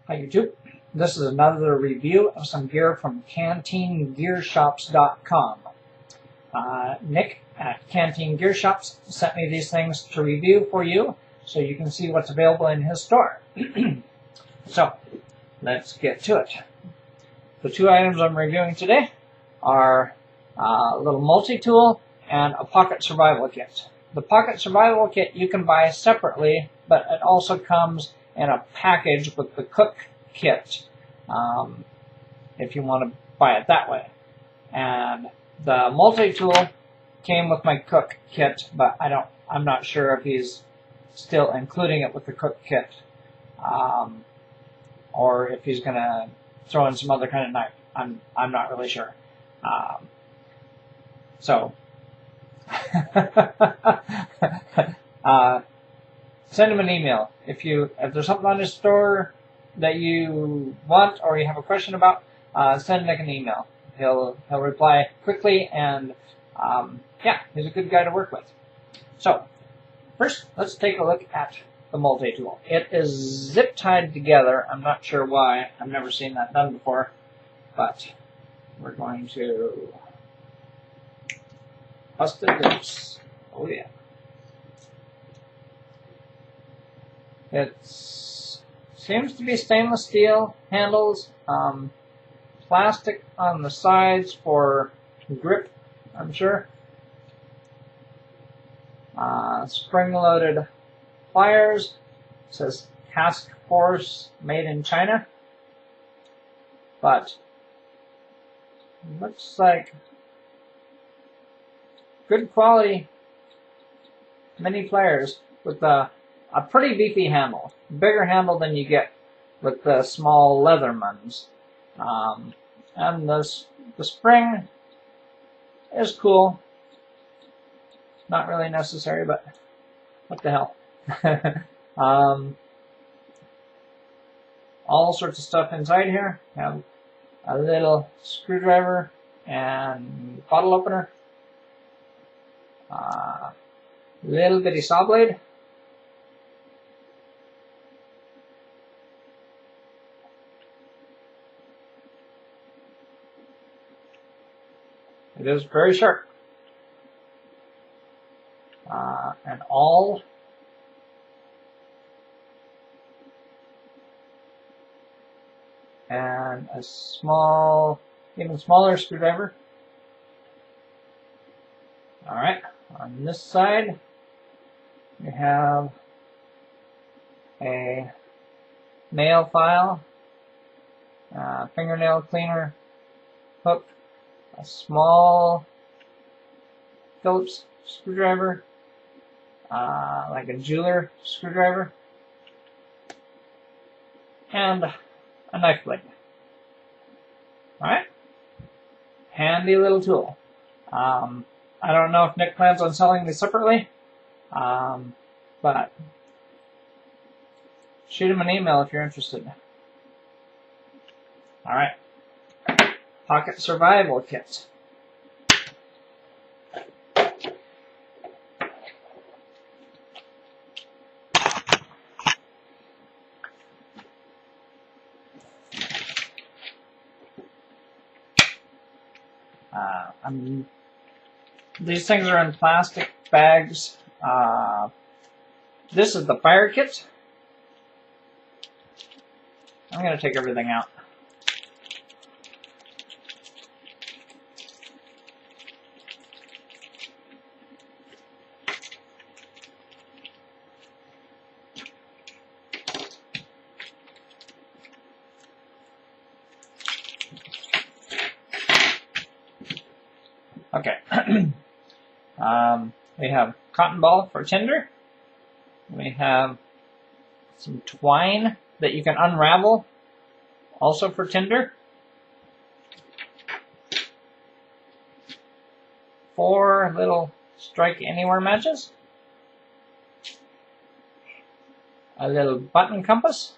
Hi YouTube. This is another review of some gear from CanteenGearShops.com. Nick at Canteen Gear Shops sent me these things to review for you so you can see what's available in his store. So, let's get to it. The two items I'm reviewing today are a little multi-tool and a pocket survival kit. The pocket survival kit you can buy separately, but it also comes in a package with the cook kit if you want to buy it that way. And the multi-tool came with my cook kit, but I'm not sure if he's still including it with the cook kit or if he's gonna throw in some other kind of knife. I'm not really sure. Send him an email if there's something on his store that you want or you have a question about. Send Nick an email. He'll reply quickly, and yeah, he's a good guy to work with. So first, let's take a look at the multi-tool. It is zip tied together. I'm not sure why. I've never seen that done before, but we're going to bust it loose. Oh yeah. It seems to be stainless steel handles, plastic on the sides for grip, I'm sure. Spring-loaded pliers. It says Task Force made in China, but looks like good quality mini pliers with a pretty beefy handle, bigger handle than you get with the small Leathermans. And the spring is cool. Not really necessary, but what the hell. All sorts of stuff inside here. Have a little screwdriver and bottle opener. Little bitty saw blade. It is very sharp. An awl. And a small, even smaller screwdriver. Alright, on this side we have a nail file, fingernail cleaner, hook, a small Phillips screwdriver, like a jeweler screwdriver, and a knife blade. Alright? Handy little tool. I don't know if Nick plans on selling these separately, but shoot him an email if you're interested. Alright. Pocket survival kit. These things are in plastic bags. This is the fire kit. I'm going to take everything out. Okay. We have cotton ball for tinder. We have some twine that you can unravel, also for tinder. 4 little strike anywhere matches. A little button compass.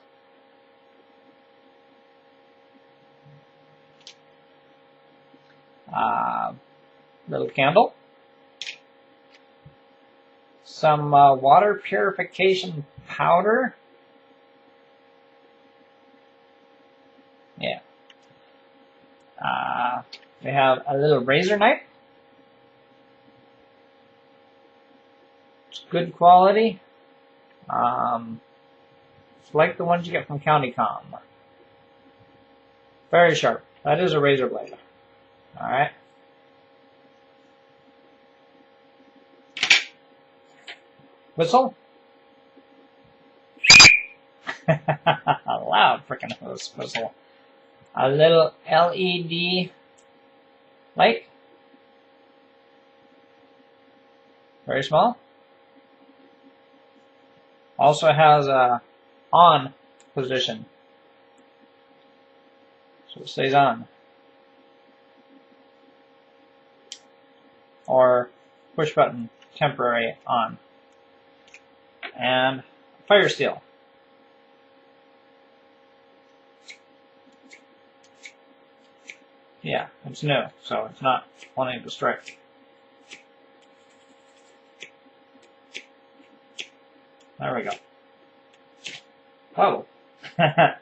Little candle. Some water purification powder. We have a little razor knife. It's good quality. It's like the ones you get from CountyCom. Very sharp. That is a razor blade. Alright. Whistle. A loud freaking whistle. A little LED light. Very small. Also has a on position. So it stays on. Or push button, temporary on. And fire steel. Yeah, it's new, so it's not wanting to strike. There we go. Oh.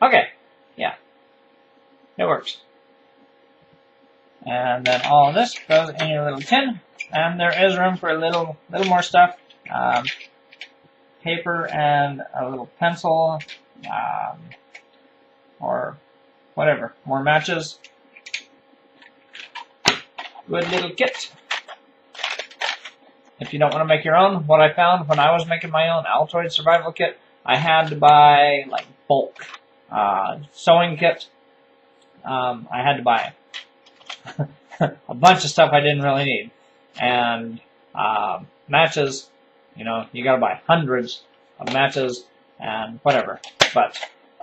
Okay. Yeah. It works. And then all of this goes in your little tin. And there is room for a little more stuff. Paper and a little pencil. Or whatever. More matches. Good little kit. If you don't want to make your own, what I found when I was making my own Altoid survival kit, I had to buy like bulk sewing kit. I had to buy a bunch of stuff I didn't really need, and matches. You know, you got to buy hundreds of matches and whatever. But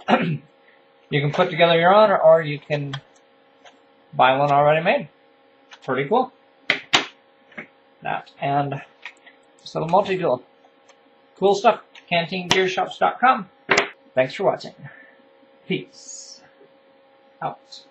you can put together your own, or you can buy one already made. Pretty cool. That and this little multi-tool. Cool stuff. CanteneGearShops.com. Thanks for watching. Peace out.